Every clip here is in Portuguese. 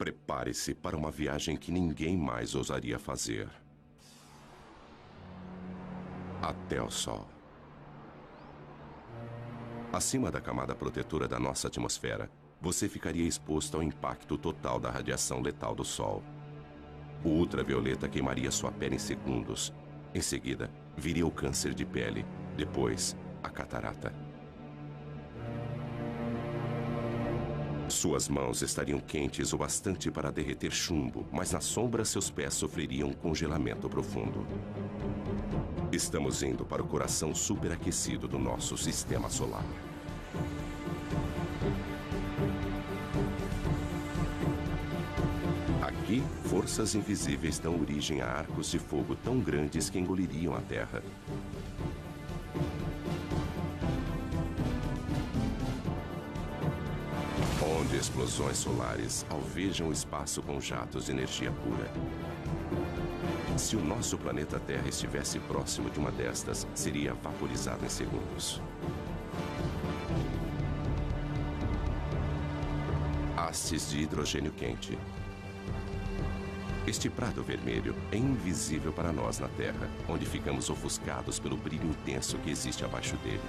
Prepare-se para uma viagem que ninguém mais ousaria fazer. Até o Sol. Acima da camada protetora da nossa atmosfera, você ficaria exposto ao impacto total da radiação letal do Sol. O ultravioleta queimaria sua pele em segundos. Em seguida, viria o câncer de pele. Depois, a catarata. Suas mãos estariam quentes o bastante para derreter chumbo, mas na sombra seus pés sofreriam um congelamento profundo. Estamos indo para o coração superaquecido do nosso sistema solar. Aqui, forças invisíveis dão origem a arcos de fogo tão grandes que engoliriam a Terra. Onde explosões solares alvejam o espaço com jatos de energia pura. Se o nosso planeta Terra estivesse próximo de uma destas, seria vaporizado em segundos. Hastes de hidrogênio quente. Este prado vermelho é invisível para nós na Terra, onde ficamos ofuscados pelo brilho intenso que existe abaixo dele.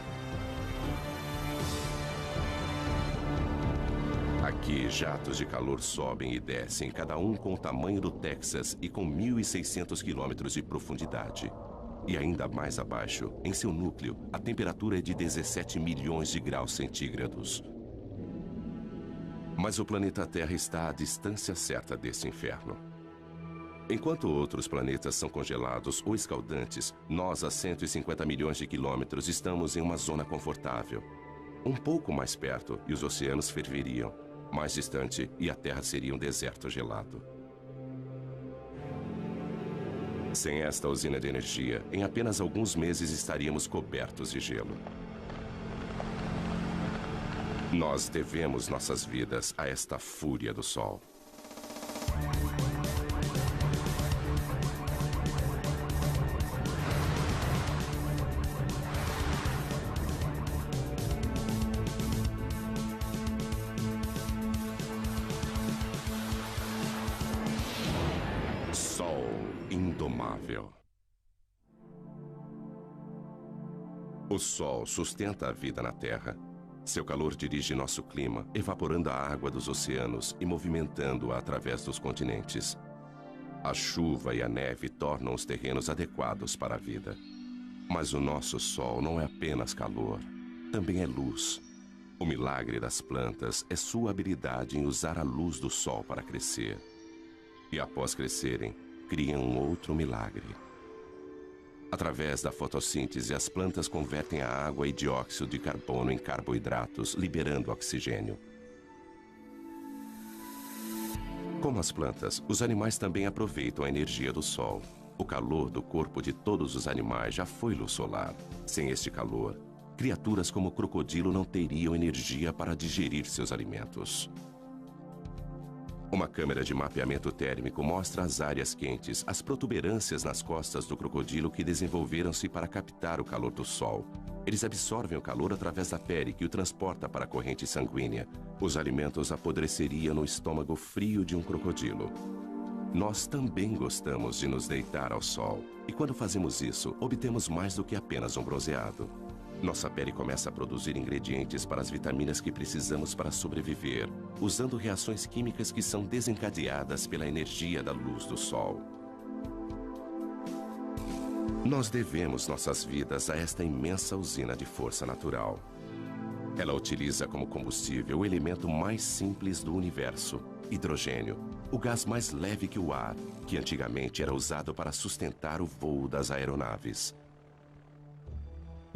Aqui, jatos de calor sobem e descem, cada um com o tamanho do Texas e com 1.600 quilômetros de profundidade. E ainda mais abaixo, em seu núcleo, a temperatura é de 17 milhões de graus centígrados. Mas o planeta Terra está à distância certa desse inferno. Enquanto outros planetas são congelados ou escaldantes, nós, a 150 milhões de quilômetros, estamos em uma zona confortável. Um pouco mais perto e os oceanos ferveriam. Mais distante e a Terra seria um deserto gelado. Sem esta usina de energia, em apenas alguns meses estaríamos cobertos de gelo. Nós devemos nossas vidas a esta fúria do Sol. Indomável. O Sol sustenta a vida na Terra. Seu calor dirige nosso clima, evaporando a água dos oceanos e movimentando-a através dos continentes. A chuva e a neve tornam os terrenos adequados para a vida. Mas o nosso Sol não é apenas calor, também é luz. O milagre das plantas é sua habilidade em usar a luz do Sol para crescer. E após crescerem, criam um outro milagre. Através da fotossíntese, as plantas convertem a água e dióxido de carbono em carboidratos, liberando oxigênio. Como as plantas, os animais também aproveitam a energia do Sol. O calor do corpo de todos os animais já foi luz solar. Sem este calor, criaturas como o crocodilo não teriam energia para digerir seus alimentos. Uma câmera de mapeamento térmico mostra as áreas quentes, as protuberâncias nas costas do crocodilo que desenvolveram-se para captar o calor do Sol. Eles absorvem o calor através da pele, que o transporta para a corrente sanguínea. Os alimentos apodreceriam no estômago frio de um crocodilo. Nós também gostamos de nos deitar ao sol. E quando fazemos isso, obtemos mais do que apenas um bronzeado. Nossa pele começa a produzir ingredientes para as vitaminas que precisamos para sobreviver, usando reações químicas que são desencadeadas pela energia da luz do Sol. Nós devemos nossas vidas a esta imensa usina de força natural. Ela utiliza como combustível o elemento mais simples do universo, hidrogênio, o gás mais leve que o ar, que antigamente era usado para sustentar o voo das aeronaves.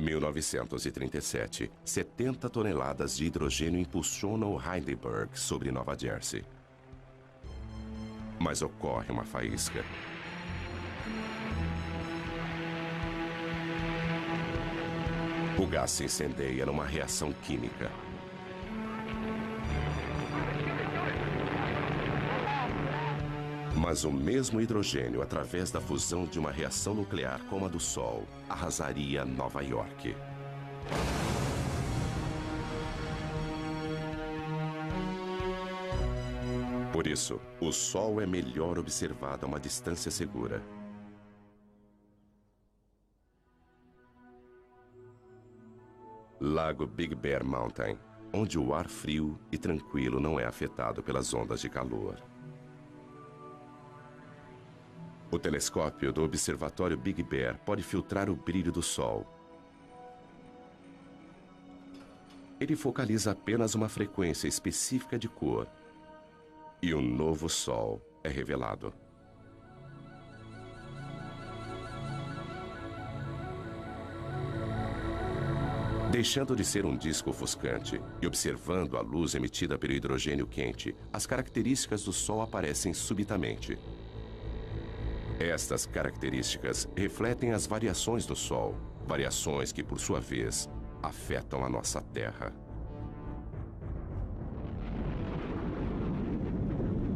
1937, 70 toneladas de hidrogênio impulsionam o Heidelberg sobre Nova Jersey. Mas ocorre uma faísca. O gás se incendeia numa reação química. Mas o mesmo hidrogênio, através da fusão de uma reação nuclear como a do Sol, arrasaria Nova York. Por isso, o Sol é melhor observado a uma distância segura. Lago Big Bear Mountain, onde o ar frio e tranquilo não é afetado pelas ondas de calor. O telescópio do Observatório Big Bear pode filtrar o brilho do Sol. Ele focaliza apenas uma frequência específica de cor. E um novo Sol é revelado. Deixando de ser um disco ofuscante e observando a luz emitida pelo hidrogênio quente, as características do Sol aparecem subitamente. Estas características refletem as variações do Sol, variações que, por sua vez, afetam a nossa Terra.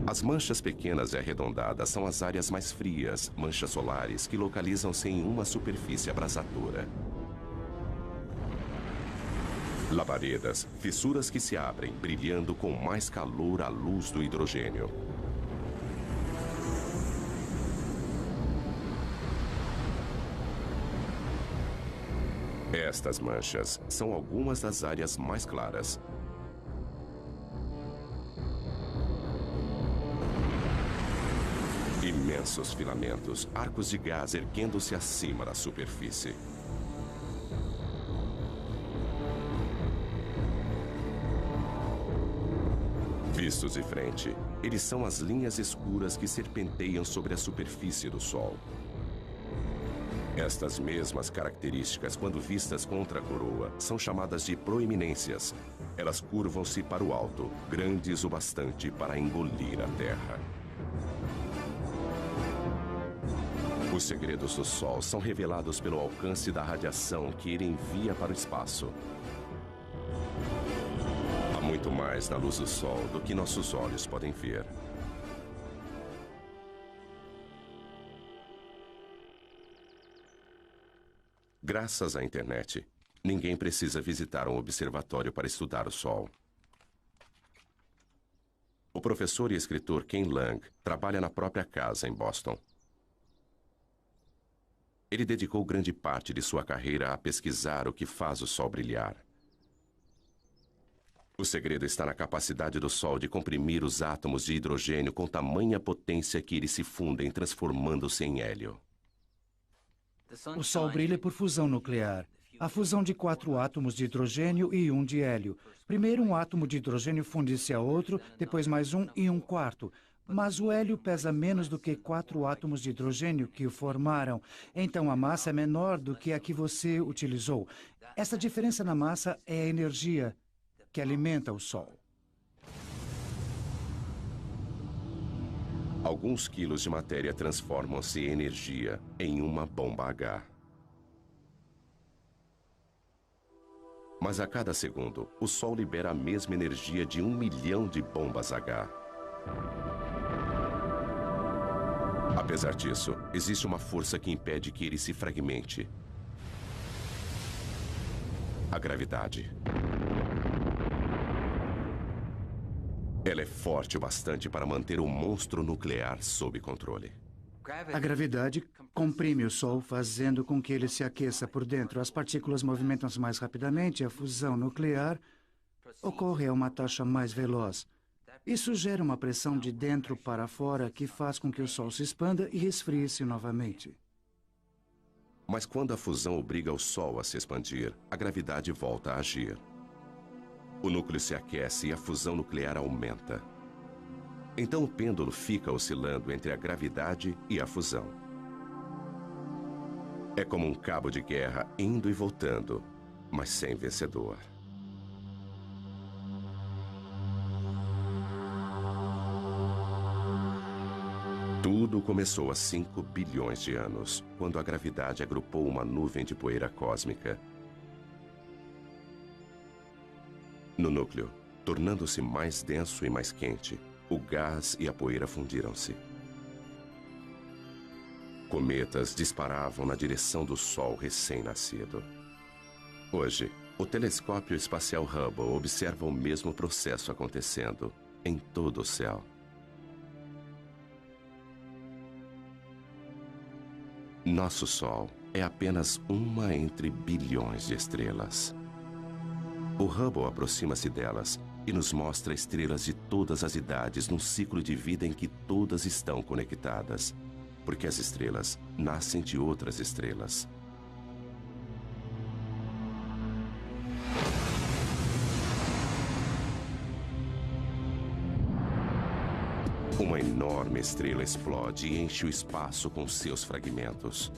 As manchas pequenas e arredondadas são as áreas mais frias, manchas solares, que localizam-se em uma superfície abrasadora. Labaredas, fissuras que se abrem, brilhando com mais calor à luz do hidrogênio. Estas manchas são algumas das áreas mais claras. Imensos filamentos, arcos de gás erguendo-se acima da superfície. Vistos de frente, eles são as linhas escuras que serpenteiam sobre a superfície do Sol. Estas mesmas características, quando vistas contra a coroa, são chamadas de proeminências. Elas curvam-se para o alto, grandes o bastante para engolir a Terra. Os segredos do Sol são revelados pelo alcance da radiação que ele envia para o espaço. Há muito mais na luz do Sol do que nossos olhos podem ver. Graças à internet, ninguém precisa visitar um observatório para estudar o Sol. O professor e escritor Ken Lang trabalha na própria casa em Boston. Ele dedicou grande parte de sua carreira a pesquisar o que faz o Sol brilhar. O segredo está na capacidade do Sol de comprimir os átomos de hidrogênio com tamanha potência que eles se fundem, transformando-se em hélio. O Sol brilha por fusão nuclear. A fusão de 4 átomos de hidrogênio e 1 de hélio. Primeiro um átomo de hidrogênio funde-se a outro, depois mais um e um quarto. Mas o hélio pesa menos do que 4 átomos de hidrogênio que o formaram. Então a massa é menor do que a que você utilizou. Essa diferença na massa é a energia que alimenta o Sol. Alguns quilos de matéria transformam-se em energia em uma bomba H. Mas a cada segundo, o Sol libera a mesma energia de 1 milhão de bombas H. Apesar disso, existe uma força que impede que ele se fragmente. A gravidade. Ela é forte o bastante para manter o monstro nuclear sob controle. A gravidade comprime o Sol, fazendo com que ele se aqueça por dentro. As partículas movimentam-se mais rapidamente, a fusão nuclear ocorre a uma taxa mais veloz. Isso gera uma pressão de dentro para fora que faz com que o Sol se expanda e esfrie-se novamente. Mas quando a fusão obriga o Sol a se expandir, a gravidade volta a agir. O núcleo se aquece e a fusão nuclear aumenta. Então o pêndulo fica oscilando entre a gravidade e a fusão. É como um cabo de guerra indo e voltando, mas sem vencedor. Tudo começou há 5 bilhões de anos, quando a gravidade agrupou uma nuvem de poeira cósmica. No núcleo, tornando-se mais denso e mais quente, o gás e a poeira fundiram-se. Cometas disparavam na direção do Sol recém-nascido. Hoje, o telescópio espacial Hubble observa o mesmo processo acontecendo em todo o céu. Nosso Sol é apenas uma entre bilhões de estrelas. O Hubble aproxima-se delas e nos mostra estrelas de todas as idades num ciclo de vida em que todas estão conectadas, porque as estrelas nascem de outras estrelas. Uma enorme estrela explode e enche o espaço com seus fragmentos.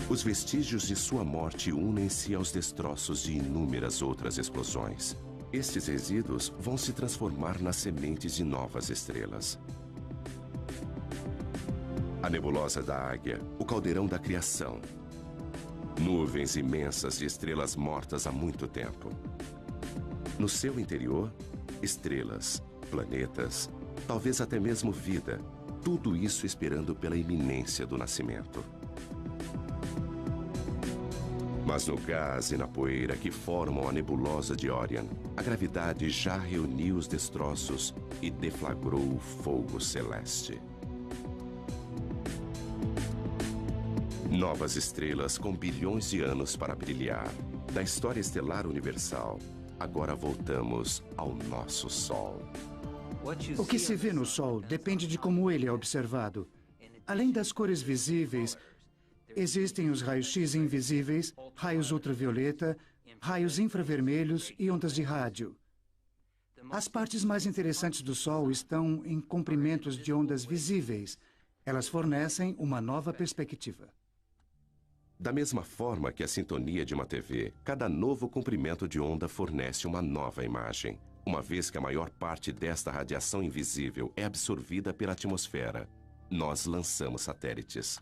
Os vestígios de sua morte unem-se aos destroços de inúmeras outras explosões. Estes resíduos vão se transformar nas sementes de novas estrelas. A nebulosa da Águia, o caldeirão da criação. Nuvens imensas de estrelas mortas há muito tempo. No seu interior, estrelas, planetas, talvez até mesmo vida. Tudo isso esperando pela iminência do nascimento. Mas no gás e na poeira que formam a nebulosa de Orion, a gravidade já reuniu os destroços e deflagrou o fogo celeste. Novas estrelas com bilhões de anos para brilhar. Da história estelar universal, agora voltamos ao nosso Sol. O que se vê no Sol depende de como ele é observado. Além das cores visíveis, existem os raios-x invisíveis, raios ultravioleta, raios infravermelhos e ondas de rádio. As partes mais interessantes do Sol estão em comprimentos de ondas visíveis. Elas fornecem uma nova perspectiva. Da mesma forma que a sintonia de uma TV, cada novo comprimento de onda fornece uma nova imagem, uma vez que a maior parte desta radiação invisível é absorvida pela atmosfera. Nós lançamos satélites.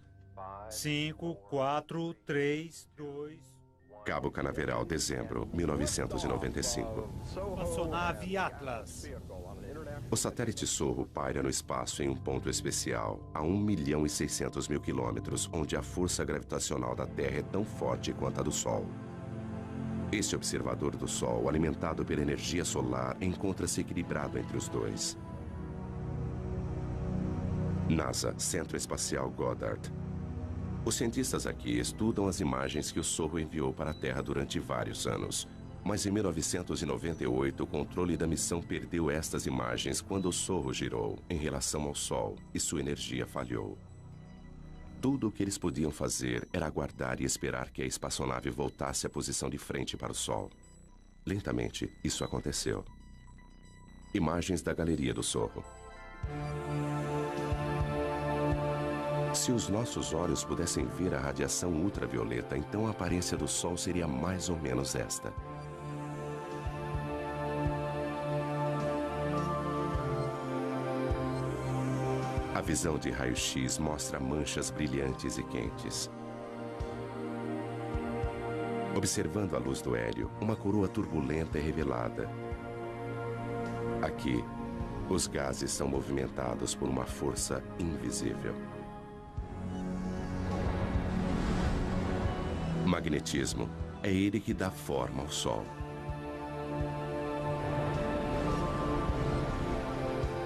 5, 4, 3, 2... Cabo Canaveral, dezembro, 1995. Espaçonave Atlas. O satélite Sorro paira no espaço em um ponto especial, a 1.600.000 quilômetros, onde a força gravitacional da Terra é tão forte quanto a do Sol. Este observador do Sol, alimentado pela energia solar, encontra-se equilibrado entre os dois. NASA, Centro Espacial Goddard. Os cientistas aqui estudam as imagens que o Sorro enviou para a Terra durante vários anos. Mas em 1998, o controle da missão perdeu estas imagens quando o Sorro girou em relação ao Sol e sua energia falhou. Tudo o que eles podiam fazer era aguardar e esperar que a espaçonave voltasse à posição de frente para o Sol. Lentamente, isso aconteceu. Imagens da galeria do Sorro. Se os nossos olhos pudessem ver a radiação ultravioleta, então a aparência do Sol seria mais ou menos esta. A visão de raio-x mostra manchas brilhantes e quentes. Observando a luz do hélio, uma coroa turbulenta é revelada. Aqui, os gases são movimentados por uma força invisível. Magnetismo é ele que dá forma ao Sol.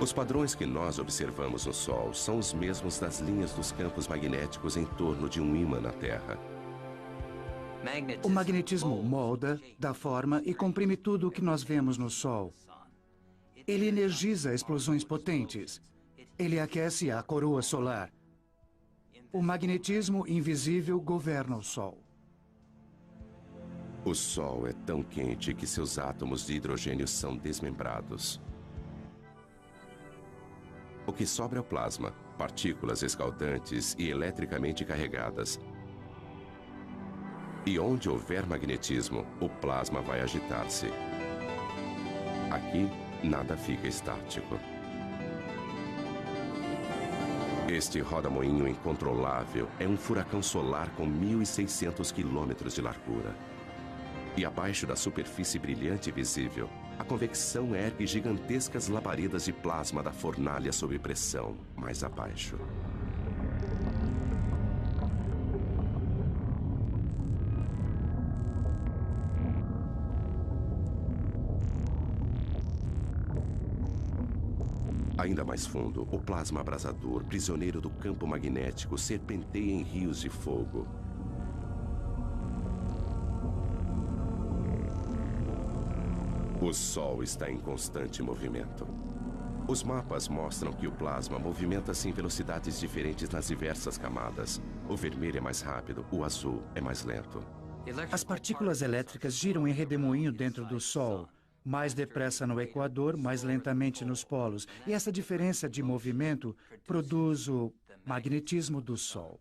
Os padrões que nós observamos no Sol são os mesmos das linhas dos campos magnéticos em torno de um ímã na Terra. O magnetismo molda, dá forma e comprime tudo o que nós vemos no Sol. Ele energiza explosões potentes. Ele aquece a coroa solar. O magnetismo invisível governa o Sol. O Sol é tão quente que seus átomos de hidrogênio são desmembrados. O que sobra é o plasma, partículas escaldantes e eletricamente carregadas. E onde houver magnetismo, o plasma vai agitar-se. Aqui, nada fica estático. Este roda-moinho incontrolável é um furacão solar com 1.600 quilômetros de largura. E abaixo da superfície brilhante e visível, a convecção ergue gigantescas labaredas de plasma da fornalha sob pressão, mais abaixo. Ainda mais fundo, o plasma abrasador, prisioneiro do campo magnético, serpenteia em rios de fogo. O Sol está em constante movimento. Os mapas mostram que o plasma movimenta-se em velocidades diferentes nas diversas camadas. O vermelho é mais rápido, o azul é mais lento. As partículas elétricas giram em redemoinho dentro do Sol. Mais depressa no Equador, mais lentamente nos polos. E essa diferença de movimento produz o magnetismo do Sol.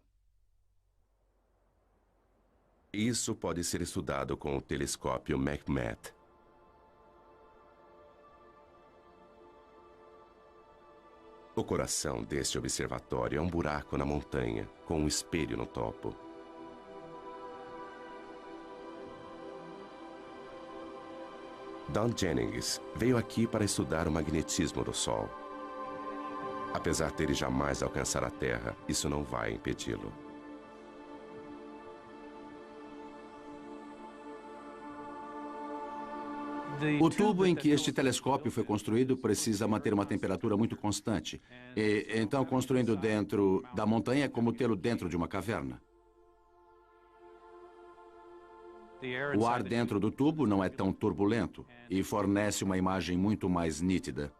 Isso pode ser estudado com o telescópio McMath. O coração deste observatório é um buraco na montanha, com um espelho no topo. Don Jennings veio aqui para estudar o magnetismo do Sol. Apesar dele jamais alcançar a Terra, isso não vai impedi-lo. O tubo em que este telescópio foi construído precisa manter uma temperatura muito constante. E, então, construindo dentro da montanha é como tê-lo dentro de uma caverna. O ar dentro do tubo não é tão turbulento e fornece uma imagem muito mais nítida.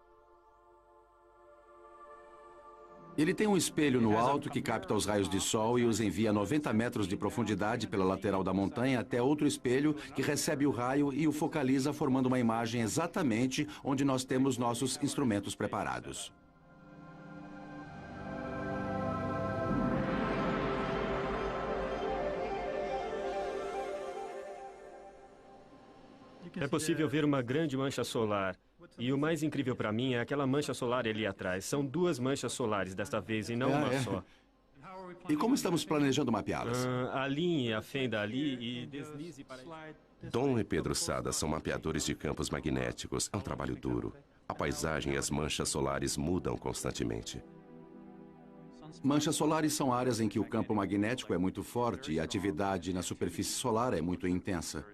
Ele tem um espelho no alto que capta os raios de sol e os envia a 90 metros de profundidade pela lateral da montanha até outro espelho que recebe o raio e o focaliza, formando uma imagem exatamente onde nós temos nossos instrumentos preparados. É possível ver uma grande mancha solar. E o mais incrível para mim é aquela mancha solar ali atrás. São duas manchas solares desta vez e não uma só. E como estamos planejando mapeá-las? Alinhe a fenda ali e deslize para... Dom e Pedro Sada são mapeadores de campos magnéticos. É um trabalho duro. A paisagem e as manchas solares mudam constantemente. Manchas solares são áreas em que o campo magnético é muito forte e a atividade na superfície solar é muito intensa.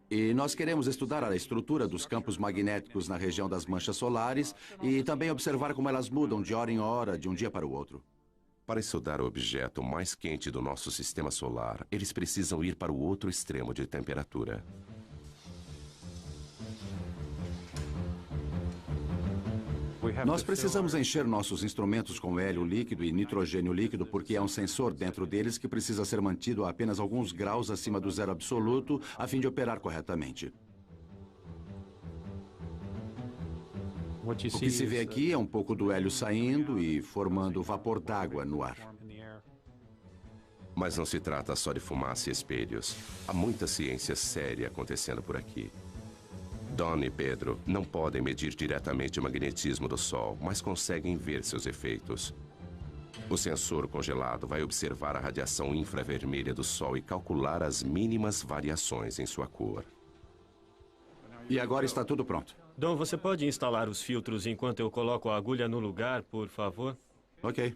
E nós queremos estudar a estrutura dos campos magnéticos na região das manchas solares e também observar como elas mudam de hora em hora, de um dia para o outro. Para estudar o objeto mais quente do nosso sistema solar, eles precisam ir para o outro extremo de temperatura. Nós precisamos encher nossos instrumentos com hélio líquido e nitrogênio líquido porque há um sensor dentro deles que precisa ser mantido a apenas alguns graus acima do zero absoluto a fim de operar corretamente. O que se vê aqui é um pouco do hélio saindo e formando vapor d'água no ar. Mas não se trata só de fumaça e espelhos. Há muita ciência séria acontecendo por aqui. Don e Pedro não podem medir diretamente o magnetismo do Sol, mas conseguem ver seus efeitos. O sensor congelado vai observar a radiação infravermelha do Sol e calcular as mínimas variações em sua cor. E agora está tudo pronto. Dom, você pode instalar os filtros enquanto eu coloco a agulha no lugar, por favor? Ok.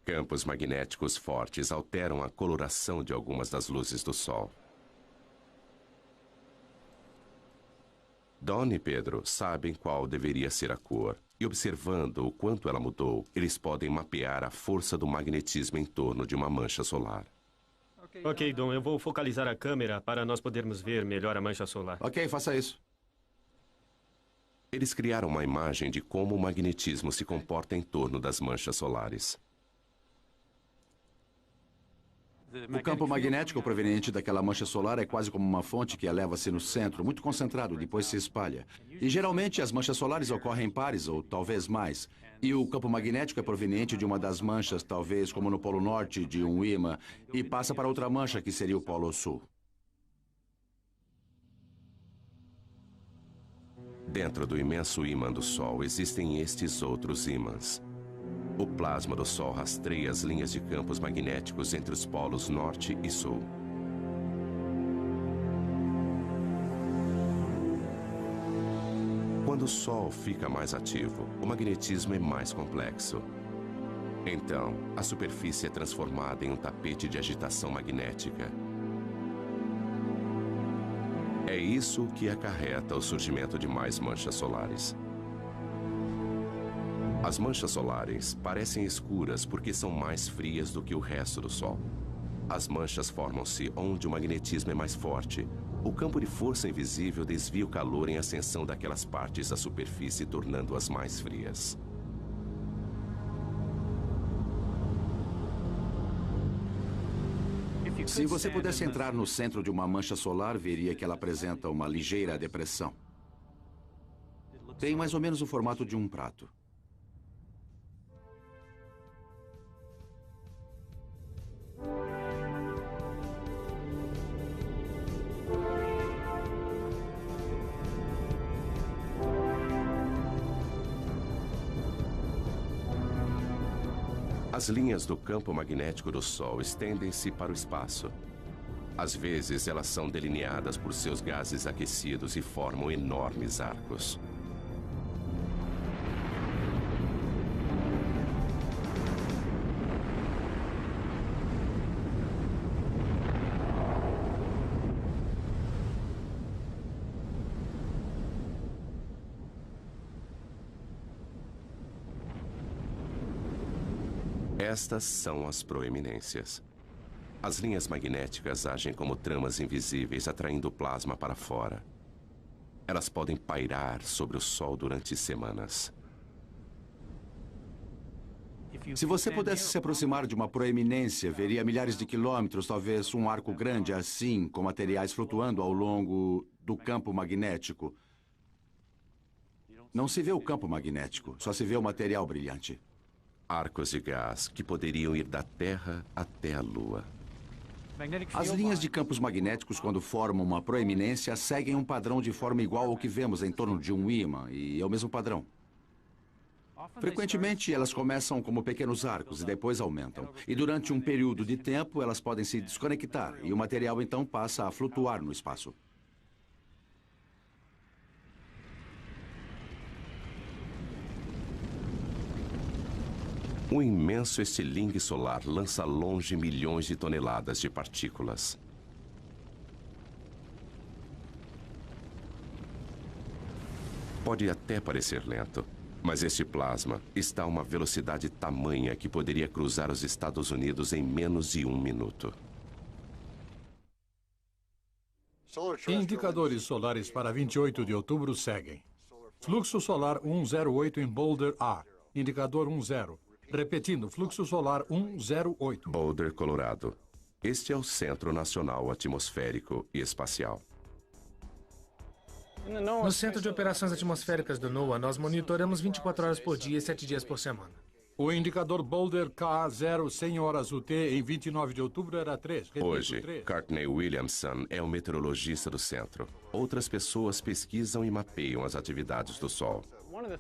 Campos magnéticos fortes alteram a coloração de algumas das luzes do Sol. Don e Pedro sabem qual deveria ser a cor, e observando o quanto ela mudou, eles podem mapear a força do magnetismo em torno de uma mancha solar. Ok, Dom, eu vou focalizar a câmera para nós podermos ver melhor a mancha solar. Ok, faça isso. Eles criaram uma imagem de como o magnetismo se comporta em torno das manchas solares. O campo magnético proveniente daquela mancha solar é quase como uma fonte que eleva-se no centro, muito concentrado, depois se espalha. E geralmente as manchas solares ocorrem em pares, ou talvez mais. E o campo magnético é proveniente de uma das manchas, talvez como no Polo Norte de um ímã, e passa para outra mancha, que seria o Polo Sul. Dentro do imenso ímã do Sol existem estes outros ímãs. O plasma do Sol rastreia as linhas de campos magnéticos entre os polos norte e sul. Quando o Sol fica mais ativo, o magnetismo é mais complexo. Então, a superfície é transformada em um tapete de agitação magnética. É isso que acarreta o surgimento de mais manchas solares. As manchas solares parecem escuras porque são mais frias do que o resto do Sol. As manchas formam-se onde o magnetismo é mais forte. O campo de força invisível desvia o calor em ascensão daquelas partes da superfície, tornando-as mais frias. Se você pudesse entrar no centro de uma mancha solar, veria que ela apresenta uma ligeira depressão. Tem mais ou menos o formato de um prato. As linhas do campo magnético do Sol estendem-se para o espaço. Às vezes, elas são delineadas por seus gases aquecidos e formam enormes arcos. Estas são as proeminências. As linhas magnéticas agem como tramas invisíveis, atraindo o plasma para fora. Elas podem pairar sobre o Sol durante semanas. Se você pudesse se aproximar de uma proeminência, veria milhares de quilômetros, talvez um arco grande assim, com materiais flutuando ao longo do campo magnético. Não se vê o campo magnético, só se vê o material brilhante. Arcos de gás que poderiam ir da Terra até a Lua. As linhas de campos magnéticos, quando formam uma proeminência, seguem um padrão de forma igual ao que vemos em torno de um ímã, e é o mesmo padrão. Frequentemente, elas começam como pequenos arcos e depois aumentam. E durante um período de tempo, elas podem se desconectar, e o material então passa a flutuar no espaço. Um imenso estilingue solar lança longe milhões de toneladas de partículas. Pode até parecer lento, mas este plasma está a uma velocidade tamanha que poderia cruzar os Estados Unidos em menos de 1 minuto. Indicadores solares para 28 de outubro seguem. Fluxo solar 108 em Boulder A. Indicador 10. Repetindo, fluxo solar 108. Boulder, Colorado. Este é o Centro Nacional Atmosférico e Espacial. No Centro de Operações Atmosféricas do NOAA, nós monitoramos 24 horas por dia e 7 dias por semana. O indicador Boulder K0 100 horas UT em 29 de outubro era 3. Repito, Hoje, 3. Courtney Williamson é o meteorologista do centro. Outras pessoas pesquisam e mapeiam as atividades do Sol.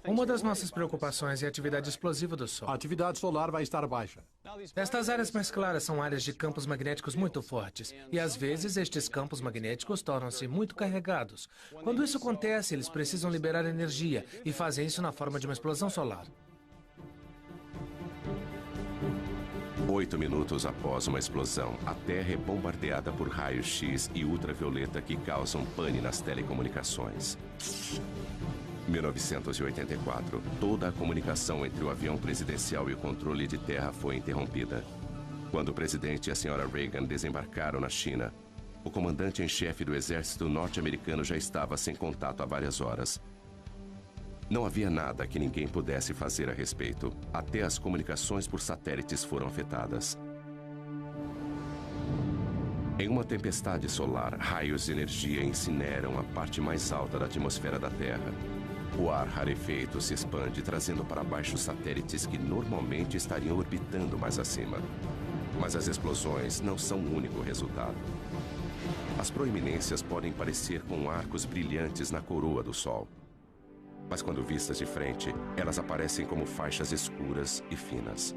Uma das nossas preocupações é a atividade explosiva do Sol. A atividade solar vai estar baixa. Estas áreas mais claras são áreas de campos magnéticos muito fortes. E às vezes estes campos magnéticos tornam-se muito carregados. Quando isso acontece, eles precisam liberar energia e fazem isso na forma de uma explosão solar. 8 minutos após uma explosão, a Terra é bombardeada por raios X e ultravioleta que causam pane nas telecomunicações. 1984, toda a comunicação entre o avião presidencial e o controle de terra foi interrompida. Quando o presidente e a senhora Reagan desembarcaram na China, o comandante em chefe do exército norte-americano já estava sem contato há várias horas. Não havia nada que ninguém pudesse fazer a respeito. Até as comunicações por satélites foram afetadas. Em uma tempestade solar, raios de energia incineram a parte mais alta da atmosfera da Terra. O ar rarefeito se expande, trazendo para baixo satélites que normalmente estariam orbitando mais acima. Mas as explosões não são o único resultado. As proeminências podem parecer com arcos brilhantes na coroa do Sol. Mas quando vistas de frente, elas aparecem como faixas escuras e finas.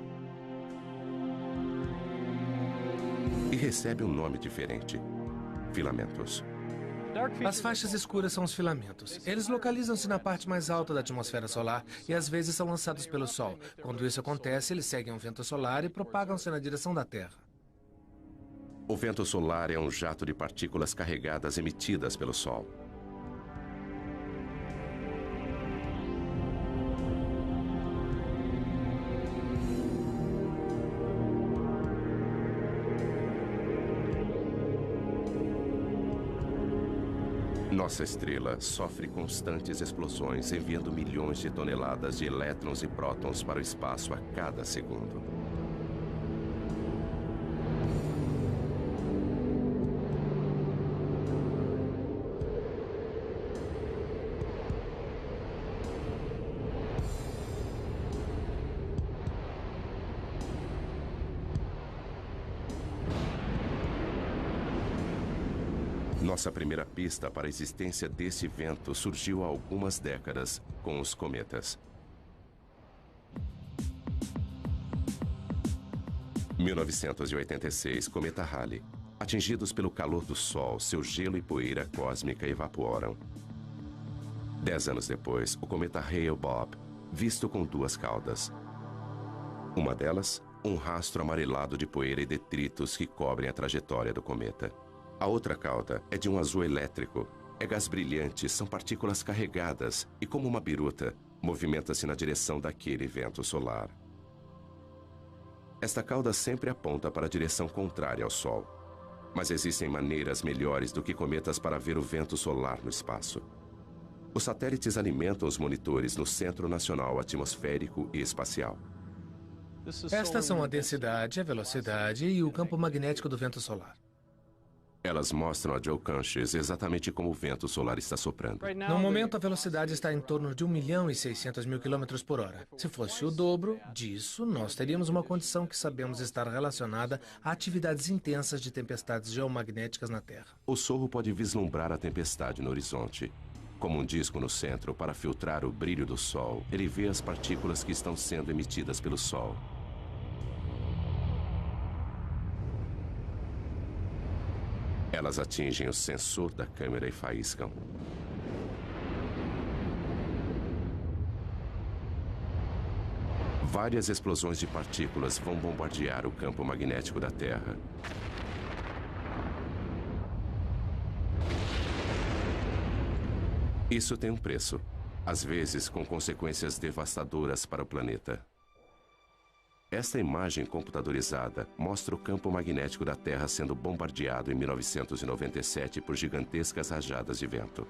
E recebe um nome diferente: filamentos. As faixas escuras são os filamentos. Eles localizam-se na parte mais alta da atmosfera solar e às vezes são lançados pelo Sol. Quando isso acontece, eles seguem um vento solar e propagam-se na direção da Terra. O vento solar é um jato de partículas carregadas emitidas pelo Sol. Nossa estrela sofre constantes explosões, enviando milhões de toneladas de elétrons e prótons para o espaço a cada segundo. Nossa primeira pista para a existência desse vento surgiu há algumas décadas com os cometas. 1986, cometa Halley. Atingidos pelo calor do Sol, seu gelo e poeira cósmica evaporam. 10 anos depois, o cometa Hale-Bopp, visto com duas caudas. Uma delas, um rastro amarelado de poeira e detritos que cobrem a trajetória do cometa. A outra cauda é de um azul elétrico. É gás brilhante, são partículas carregadas e, como uma biruta, movimenta-se na direção daquele vento solar. Esta cauda sempre aponta para a direção contrária ao Sol. Mas existem maneiras melhores do que cometas para ver o vento solar no espaço. Os satélites alimentam os monitores no Centro Nacional Atmosférico e Espacial. Estas são a densidade, a velocidade e o campo magnético do vento solar. Elas mostram a Joe Canches exatamente como o vento solar está soprando. No momento, a velocidade está em torno de 1.600.000 km por hora. Se fosse o dobro disso, nós teríamos uma condição que sabemos estar relacionada a atividades intensas de tempestades geomagnéticas na Terra. O Sorro pode vislumbrar a tempestade no horizonte. Como um disco no centro para filtrar o brilho do Sol, ele vê as partículas que estão sendo emitidas pelo Sol. Elas atingem o sensor da câmera e faiscam. Várias explosões de partículas vão bombardear o campo magnético da Terra. Isso tem um preço, às vezes com consequências devastadoras para o planeta. Esta imagem computadorizada mostra o campo magnético da Terra sendo bombardeado em 1997 por gigantescas rajadas de vento.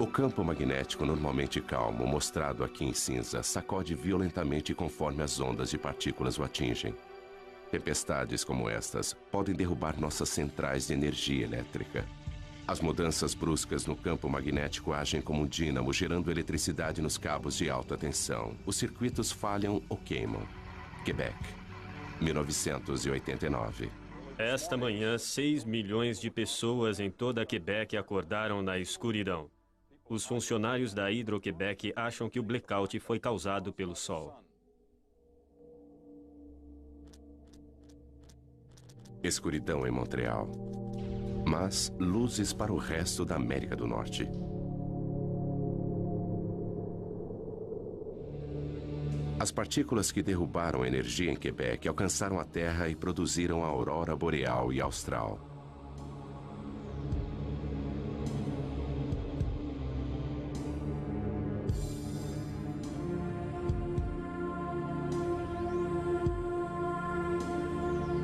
O campo magnético normalmente calmo, mostrado aqui em cinza, sacode violentamente conforme as ondas de partículas o atingem. Tempestades como estas podem derrubar nossas centrais de energia elétrica. As mudanças bruscas no campo magnético agem como um dínamo, gerando eletricidade nos cabos de alta tensão. Os circuitos falham ou queimam. Quebec, 1989. Esta manhã, 6 milhões de pessoas em toda Quebec acordaram na escuridão. Os funcionários da Hydro-Québec acham que o blackout foi causado pelo Sol. Escuridão em Montreal. Mas luzes para o resto da América do Norte. As partículas que derrubaram a energia em Quebec alcançaram a Terra e produziram a aurora boreal e austral.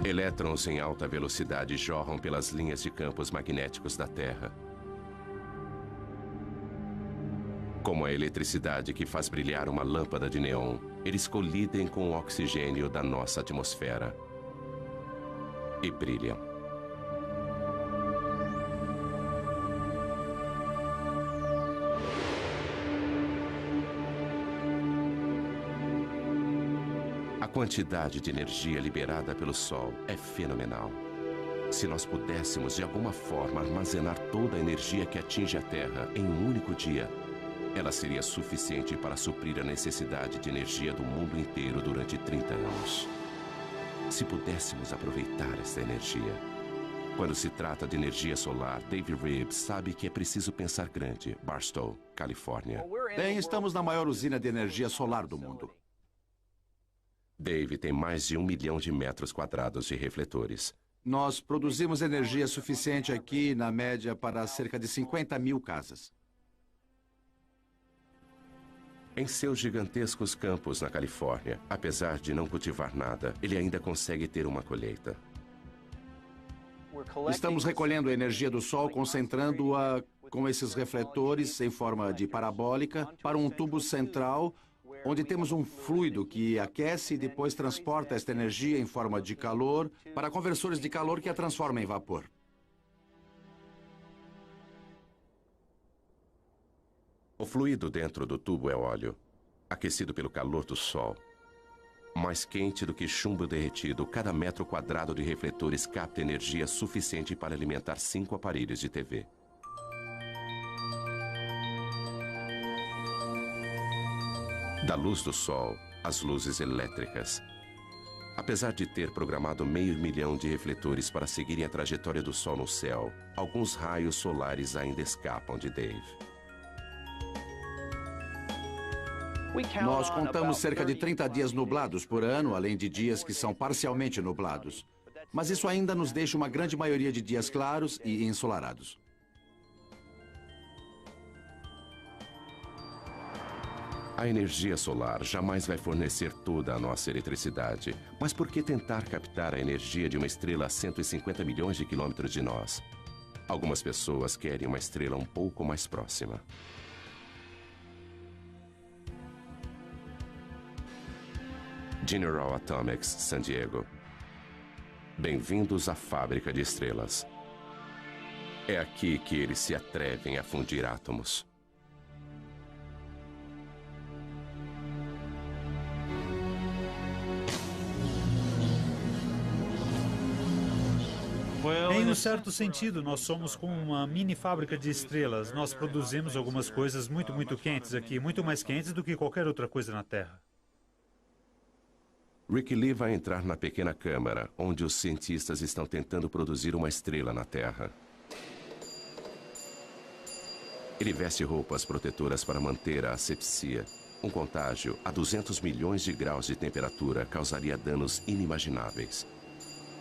Elétrons em alta velocidade jorram pelas linhas de campos magnéticos da Terra. Como a eletricidade que faz brilhar uma lâmpada de neon, eles colidem com o oxigênio da nossa atmosfera e brilham. A quantidade de energia liberada pelo Sol é fenomenal. Se nós pudéssemos, de alguma forma, armazenar toda a energia que atinge a Terra em um único dia, ela seria suficiente para suprir a necessidade de energia do mundo inteiro durante 30 anos. Se pudéssemos aproveitar essa energia. Quando se trata de energia solar, Dave Reeves sabe que é preciso pensar grande. Barstow, Califórnia. Bem, estamos na maior usina de energia solar do mundo. Dave tem mais de 1 milhão de metros quadrados de refletores. Nós produzimos energia suficiente aqui, na média, para cerca de 50 mil casas. Em seus gigantescos campos na Califórnia, apesar de não cultivar nada, ele ainda consegue ter uma colheita. Estamos recolhendo a energia do Sol, concentrando-a com esses refletores em forma de parabólica para um tubo central, onde temos um fluido que aquece e depois transporta esta energia em forma de calor para conversores de calor que a transformam em vapor. O fluido dentro do tubo é óleo, aquecido pelo calor do sol. Mais quente do que chumbo derretido, cada metro quadrado de refletores capta energia suficiente para alimentar 5 aparelhos de TV. Da luz do sol, as luzes elétricas. Apesar de ter programado 500 mil de refletores para seguirem a trajetória do sol no céu, alguns raios solares ainda escapam de Dave. Nós contamos cerca de 30 dias nublados por ano, além de dias que são parcialmente nublados. Mas isso ainda nos deixa uma grande maioria de dias claros e ensolarados. A energia solar jamais vai fornecer toda a nossa eletricidade. Mas por que tentar captar a energia de uma estrela a 150 milhões de quilômetros de nós? Algumas pessoas querem uma estrela um pouco mais próxima. General Atomics, San Diego. Bem-vindos à fábrica de estrelas. É aqui que eles se atrevem a fundir átomos. Em um certo sentido, nós somos como uma mini fábrica de estrelas. Nós produzimos algumas coisas muito quentes aqui, muito mais quentes do que qualquer outra coisa na Terra. Rick Lee vai entrar na pequena câmara, onde os cientistas estão tentando produzir uma estrela na Terra. Ele veste roupas protetoras para manter a asepsia. Um contágio a 200 milhões de graus de temperatura causaria danos inimagináveis.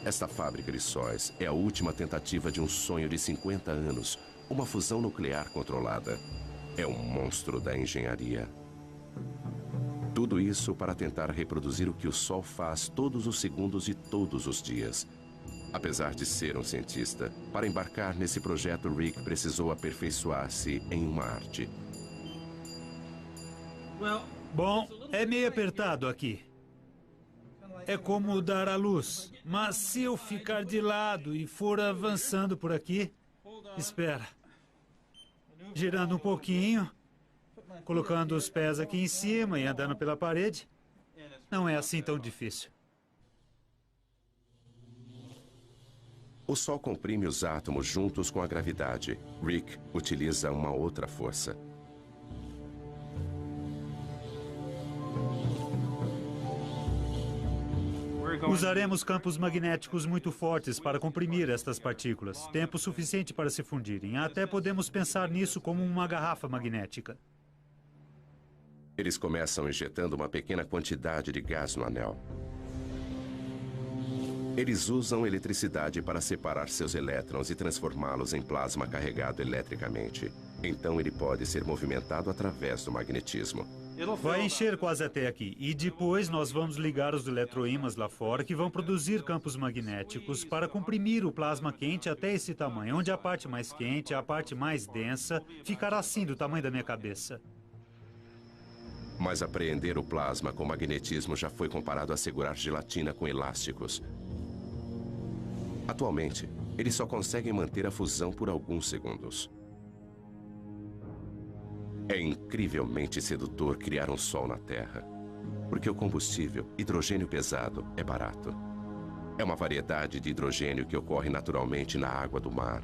Esta fábrica de sóis é a última tentativa de um sonho de 50 anos, uma fusão nuclear controlada. É um monstro da engenharia. Tudo isso para tentar reproduzir o que o Sol faz todos os segundos de todos os dias. Apesar de ser um cientista, para embarcar nesse projeto, Rick precisou aperfeiçoar-se em uma arte. Bom, é meio apertado aqui. É como dar à luz. Mas se eu ficar de lado e for avançando por aqui... Espera. Girando um pouquinho... Colocando os pés aqui em cima e andando pela parede, não é assim tão difícil. O Sol comprime os átomos juntos com a gravidade. Rick utiliza uma outra força. Usaremos campos magnéticos muito fortes para comprimir estas partículas. Tempo suficiente para se fundirem. Até podemos pensar nisso como uma garrafa magnética. Eles começam injetando uma pequena quantidade de gás no anel. Eles usam eletricidade para separar seus elétrons e transformá-los em plasma carregado eletricamente. Então ele pode ser movimentado através do magnetismo. Vai encher quase até aqui. E depois nós vamos ligar os eletroímãs lá fora que vão produzir campos magnéticos para comprimir o plasma quente até esse tamanho, onde a parte mais quente, a parte mais densa, ficará assim do tamanho da minha cabeça. Mas apreender o plasma com magnetismo já foi comparado a segurar gelatina com elásticos. Atualmente, eles só conseguem manter a fusão por alguns segundos. É incrivelmente sedutor criar um Sol na Terra, porque o combustível, hidrogênio pesado, é barato. É uma variedade de hidrogênio que ocorre naturalmente na água do mar.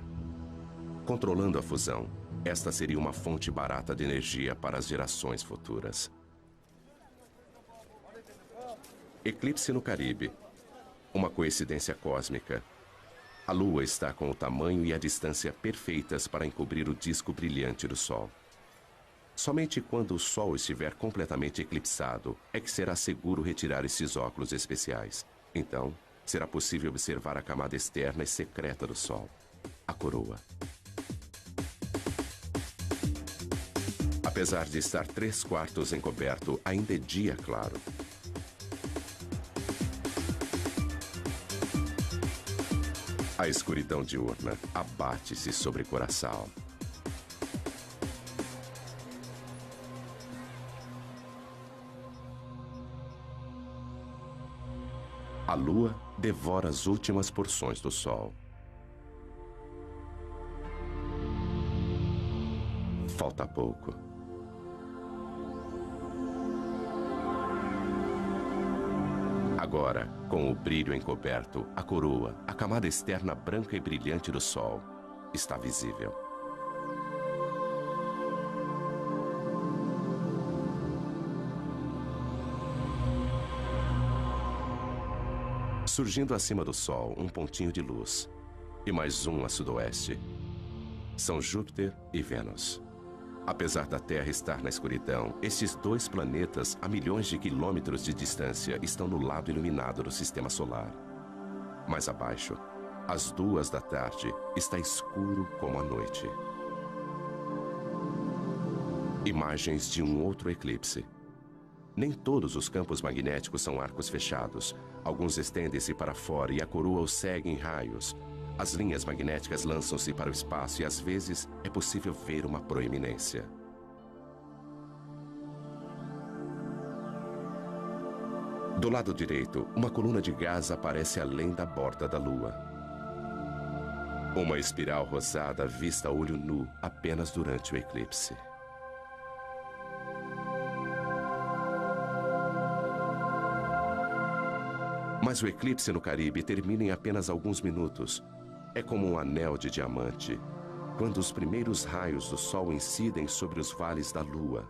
Controlando a fusão, esta seria uma fonte barata de energia para as gerações futuras. Eclipse no Caribe. Uma coincidência cósmica. A Lua está com o tamanho e a distância perfeitas para encobrir o disco brilhante do Sol. Somente quando o Sol estiver completamente eclipsado é que será seguro retirar esses óculos especiais. Então, será possível observar a camada externa e secreta do Sol, a coroa. A Apesar de estar 3/4 encoberto, ainda é dia claro. A escuridão diurna abate-se sobre Curaçao. A lua devora as últimas porções do sol. Falta pouco. Agora, com o brilho encoberto, a coroa, a camada externa branca e brilhante do sol, está visível. Surgindo acima do Sol, um pontinho de luz. E mais um a sudoeste. São Júpiter e Vênus. Apesar da Terra estar na escuridão, estes dois planetas, a milhões de quilômetros de distância, estão no lado iluminado do Sistema Solar. Mais abaixo, às 2 da tarde, está escuro como a noite. Imagens de um outro eclipse. Nem todos os campos magnéticos são arcos fechados. Alguns estendem-se para fora e a coroa os segue em raios. As linhas magnéticas lançam-se para o espaço e às vezes é possível ver uma proeminência. Do lado direito, uma coluna de gás aparece além da borda da Lua. Uma espiral rosada vista a olho nu apenas durante o eclipse. Mas o eclipse no Caribe termina em apenas alguns minutos. É como um anel de diamante, quando os primeiros raios do Sol incidem sobre os vales da Lua.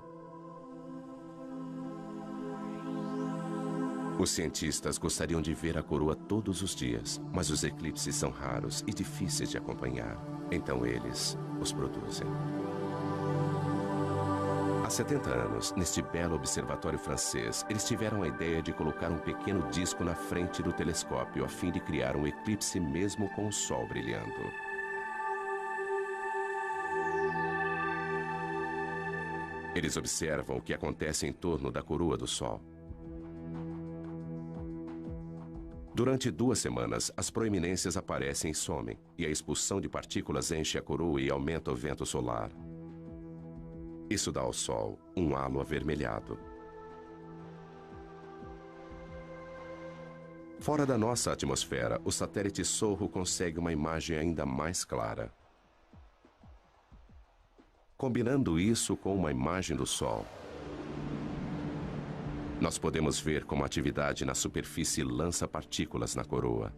Os cientistas gostariam de ver a coroa todos os dias, mas os eclipses são raros e difíceis de acompanhar. Então eles os produzem. Há 70 anos, neste belo observatório francês, eles tiveram a ideia de colocar um pequeno disco na frente do telescópio a fim de criar um eclipse mesmo com o Sol brilhando. Eles observam o que acontece em torno da coroa do Sol. Durante 2 semanas, as proeminências aparecem e somem, e a expulsão de partículas enche a coroa e aumenta o vento solar. Isso dá ao Sol um halo avermelhado. Fora da nossa atmosfera, o satélite Sorro consegue uma imagem ainda mais clara. Combinando isso com uma imagem do Sol, nós podemos ver como a atividade na superfície lança partículas na coroa.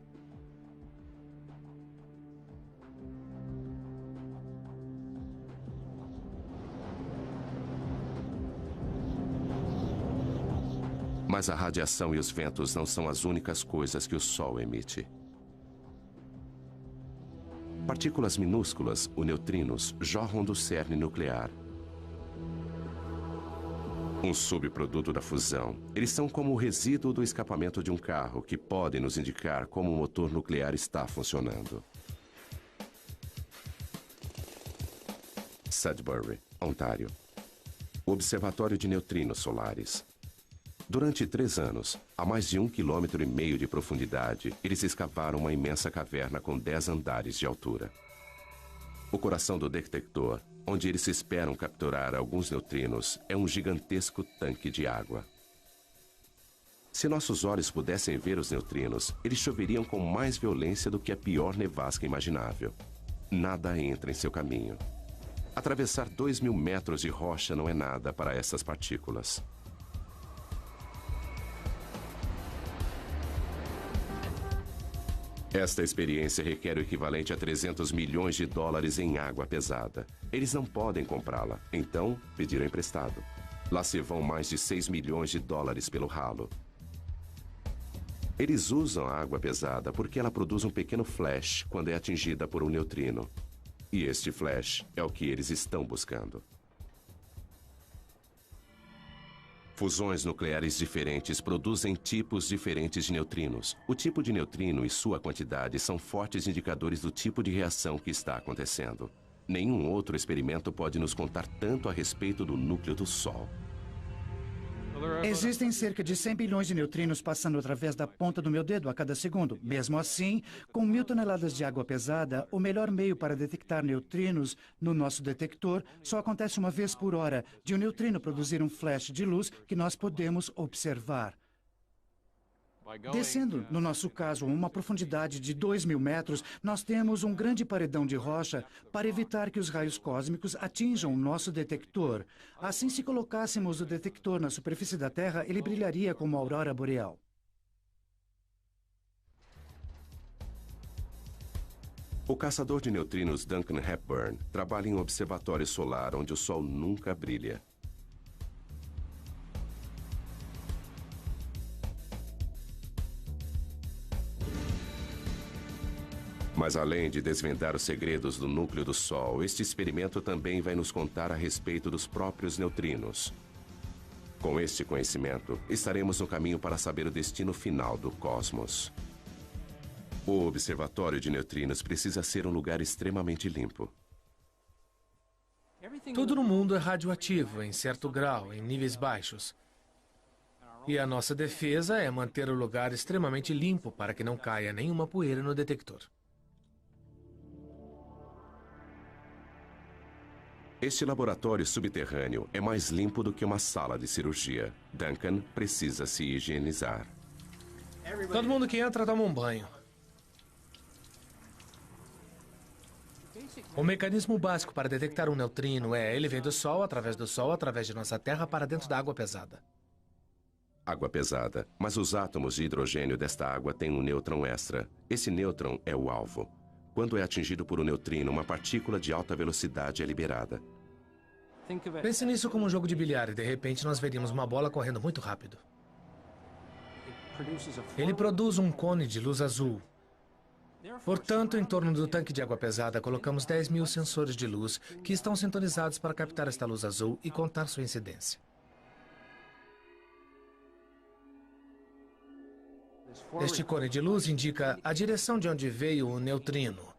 Mas a radiação e os ventos não são as únicas coisas que o Sol emite. Partículas minúsculas, os neutrinos, jorram do cerne nuclear. Um subproduto da fusão. Eles são como o resíduo do escapamento de um carro, que podem nos indicar como o motor nuclear está funcionando. Sudbury, Ontário. O Observatório de Neutrinos Solares. Durante 3 anos, a mais de 1,5 km de profundidade, eles escavaram uma imensa caverna com 10 andares de altura. O coração do detector, onde eles esperam capturar alguns neutrinos, é um gigantesco tanque de água. Se nossos olhos pudessem ver os neutrinos, eles choveriam com mais violência do que a pior nevasca imaginável. Nada entra em seu caminho. Atravessar 2.000 metros de rocha não é nada para essas partículas. Esta experiência requer o equivalente a 300 milhões de dólares em água pesada. Eles não podem comprá-la, então pediram emprestado. Lá se vão mais de 6 milhões de dólares pelo ralo. Eles usam a água pesada porque ela produz um pequeno flash quando é atingida por um neutrino. E este flash é o que eles estão buscando. Fusões nucleares diferentes produzem tipos diferentes de neutrinos. O tipo de neutrino e sua quantidade são fortes indicadores do tipo de reação que está acontecendo. Nenhum outro experimento pode nos contar tanto a respeito do núcleo do Sol. Existem cerca de 100 bilhões de neutrinos passando através da ponta do meu dedo a cada segundo. Mesmo assim, com 1000 toneladas de água pesada, o melhor meio para detectar neutrinos no nosso detector só acontece uma vez por hora, de um neutrino produzir um flash de luz que nós podemos observar. Descendo, no nosso caso, a uma profundidade de 2.000 metros, nós temos um grande paredão de rocha para evitar que os raios cósmicos atinjam o nosso detector. Assim, se colocássemos o detector na superfície da Terra, ele brilharia como a aurora boreal. O caçador de neutrinos Duncan Hepburn trabalha em um observatório solar onde o Sol nunca brilha. Mas além de desvendar os segredos do núcleo do Sol, este experimento também vai nos contar a respeito dos próprios neutrinos. Com este conhecimento, estaremos no caminho para saber o destino final do cosmos. O observatório de neutrinos precisa ser um lugar extremamente limpo. Tudo no mundo é radioativo, em certo grau, em níveis baixos. E a nossa defesa é manter o lugar extremamente limpo para que não caia nenhuma poeira no detector. Este laboratório subterrâneo é mais limpo do que uma sala de cirurgia. Duncan precisa se higienizar. Todo mundo que entra toma um banho. O mecanismo básico para detectar um neutrino ele vem do Sol, através de nossa Terra, para dentro da água pesada. Água pesada, mas os átomos de hidrogênio desta água têm um nêutron extra. Esse nêutron é o alvo. Quando é atingido por um neutrino, uma partícula de alta velocidade é liberada. Pense nisso como um jogo de bilhar e, de repente, nós veríamos uma bola correndo muito rápido. Ele produz um cone de luz azul. Portanto, em torno do tanque de água pesada, colocamos 10.000 sensores de luz que estão sintonizados para captar esta luz azul e contar sua incidência. Este cone de luz indica a direção de onde veio o neutrino.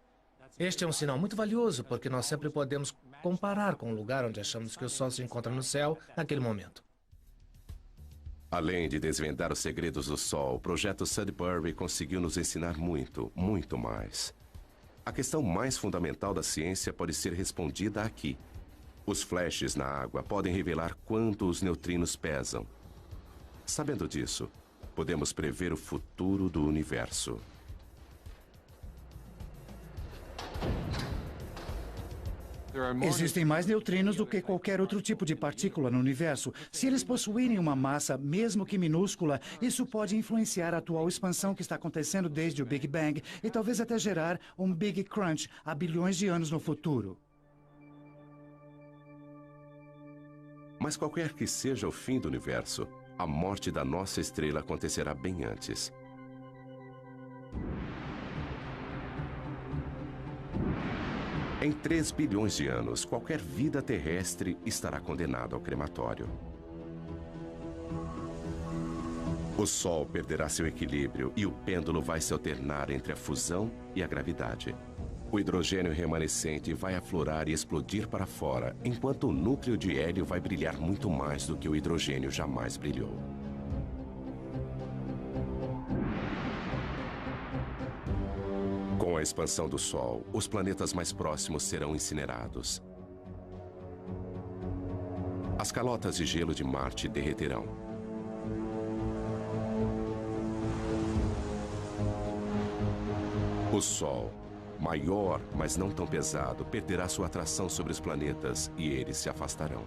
Este é um sinal muito valioso, porque nós sempre podemos comparar com o lugar onde achamos que o Sol se encontra no céu naquele momento. Além de desvendar os segredos do Sol, o projeto Sudbury conseguiu nos ensinar muito, muito mais. A questão mais fundamental da ciência pode ser respondida aqui. Os flashes na água podem revelar quanto os neutrinos pesam. Sabendo disso, podemos prever o futuro do universo. Existem mais neutrinos do que qualquer outro tipo de partícula no universo. Se eles possuírem uma massa, mesmo que minúscula, isso pode influenciar a atual expansão que está acontecendo desde o Big Bang e talvez até gerar um Big Crunch há bilhões de anos no futuro. Mas qualquer que seja o fim do universo, a morte da nossa estrela acontecerá bem antes. Em 3 bilhões de anos, qualquer vida terrestre estará condenada ao crematório. O Sol perderá seu equilíbrio e o pêndulo vai se alternar entre a fusão e a gravidade. O hidrogênio remanescente vai aflorar e explodir para fora, enquanto o núcleo de hélio vai brilhar muito mais do que o hidrogênio jamais brilhou. Com a expansão do Sol, os planetas mais próximos serão incinerados. As calotas de gelo de Marte derreterão. O Sol, maior, mas não tão pesado, perderá sua atração sobre os planetas e eles se afastarão.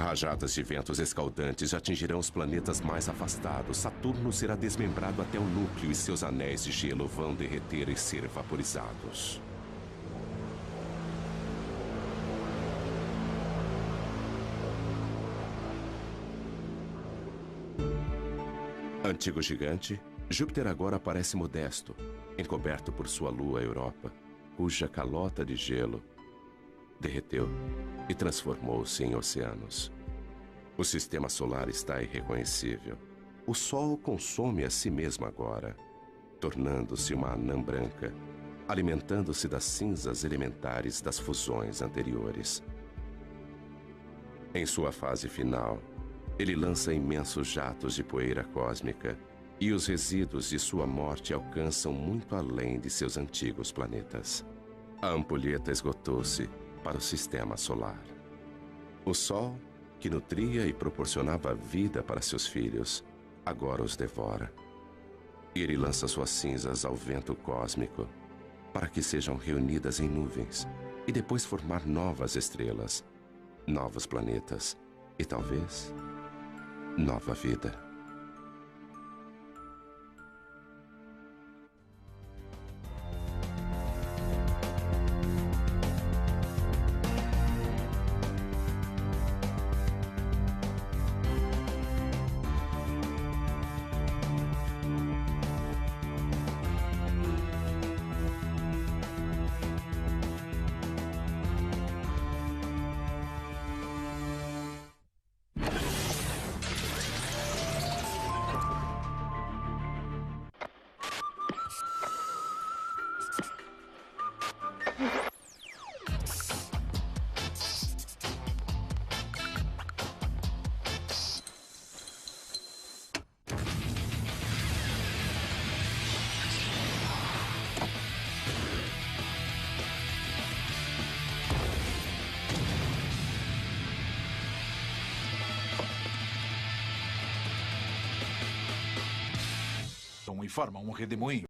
Rajadas de ventos escaldantes atingirão os planetas mais afastados. Saturno será desmembrado até o núcleo e seus anéis de gelo vão derreter e ser vaporizados. Antigo gigante, Júpiter agora parece modesto, encoberto por sua lua Europa, cuja calota de gelo derreteu e transformou-se em oceanos. O sistema solar está irreconhecível. O Sol consome a si mesmo agora, tornando-se uma anã branca, alimentando-se das cinzas elementares das fusões anteriores. Em sua fase final, ele lança imensos jatos de poeira cósmica e os resíduos de sua morte alcançam muito além de seus antigos planetas. A ampulheta esgotou-se para o sistema solar. O Sol, que nutria e proporcionava vida para seus filhos, agora os devora. E ele lança suas cinzas ao vento cósmico para que sejam reunidas em nuvens e depois formar novas estrelas, novos planetas e talvez nova vida. E forma um redemoinho.